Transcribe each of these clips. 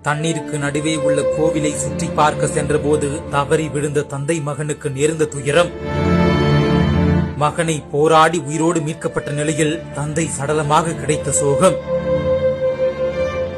தண்ணீருக்கு நடுவே உள்ள கோவிலை சுற்றி பார்க்க சென்றபோது தவறி விழுந்த தந்தை மகனுக்கு நேர்ந்த துயரம். மகனை போராடி உயிரோடு மீட்கப்பட்ட நிலையில் தந்தை சடலமாக கிடைத்த சோகம்.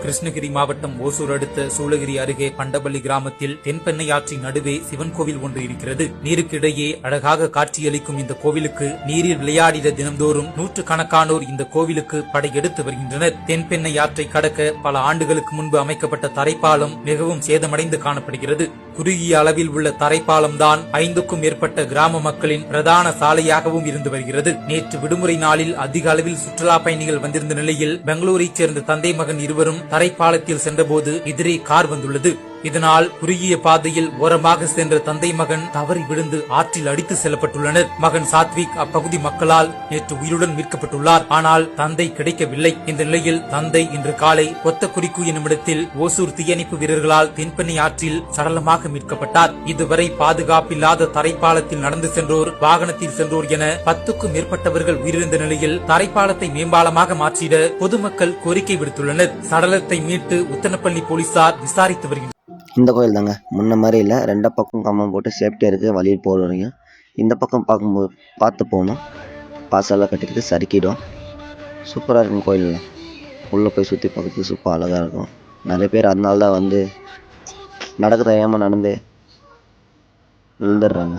கிருஷ்ணகிரி மாவட்டம் ஓசூர் அடுத்த சூளகிரி அருகே பண்டபள்ளி கிராமத்தில் தென்பெண்ணை ஆற்றின் நடுவே சிவன் கோவில் ஒன்று இருக்கிறது. நீருக்கிடையே அழகாக காட்சியளிக்கும் இந்த கோவிலுக்கு நீரில் விளையாடிட தினந்தோறும் நூற்றுக்கணக்கானோர் இந்த கோவிலுக்கு படையெடுத்து வருகின்றனர். தென்பெண்ணை ஆற்றை கடக்க பல ஆண்டுகளுக்கு முன்பு அமைக்கப்பட்ட தரைப்பாலம் மிகவும் சேதமடைந்து காணப்படுகிறது. குறுகிய அளவில் உள்ள தரைப்பாலம் தான் 5க்கும் மேற்பட்ட கிராம மக்களின் பிரதான சாலையாகவும் இருந்து வருகிறது. நேற்று விடுமுறை நாளில் அதிக அளவில் சுற்றுலா பயணிகள் வந்திருந்த நிலையில் பெங்களூரைச் சேர்ந்த தந்தை மகன் இருவரும் தரைப்பாலத்தில் சென்றபோது எதிரே கார் வந்துள்ளது. இதனால் குறுகிய பாதையில் ஓரமாக சென்ற தந்தை மகன் தவறி விழுந்து ஆற்றில் அடித்து செல்லப்பட்டுள்ளனர். மகன் சாத்விக் அப்பகுதி மக்களால் நேற்று உயிருடன் மீட்கப்பட்டுள்ளார். ஆனால் தந்தை கிடைக்கவில்லை. இந்த நிலையில் தந்தை இன்று காலை கொத்தக்குறிக்கு என்னுமிடத்தில் ஓசூர் தீயணைப்பு வீரர்களால் தென்பெண்ணை ஆற்றில் சடலமாக மீட்கப்பட்டார். இதுவரை பாதுகாப்பில்லாத தரைப்பாலத்தில் நடந்து சென்றோர், வாகனத்தில் சென்றோர் என 10க்கும் மேற்பட்டவர்கள் உயிரிழந்த நிலையில் தரைப்பாலத்தை மேம்பாலமாக மாற்றிட பொதுமக்கள் கோரிக்கை விடுத்துள்ளனர். சடலத்தை மீட்டு உத்தனப்பள்ளி போலீசார் விசாரித்து வருகின்றனர். இந்த கோயில் தாங்க, முன்ன மாதிரி இல்லை. 2 பக்கம் கம்பம் போட்டு சேஃப்டியாக இருக்குது. வழியில் போகிறவங்க இந்த பக்கம் பார்த்து போகணும். பாசெல்லாம் கட்டிட்டு சறுக்கிடும். சூப்பராக இருக்கும் கோயிலில். உள்ளே போய் சுற்றி பார்க்கறதுக்கு சூப்பர் அழகாக இருக்கும். நிறைய பேர் அதனால தான் வந்து நடக்க தெரியாமல் நடந்து விழுந்துடுறாங்க.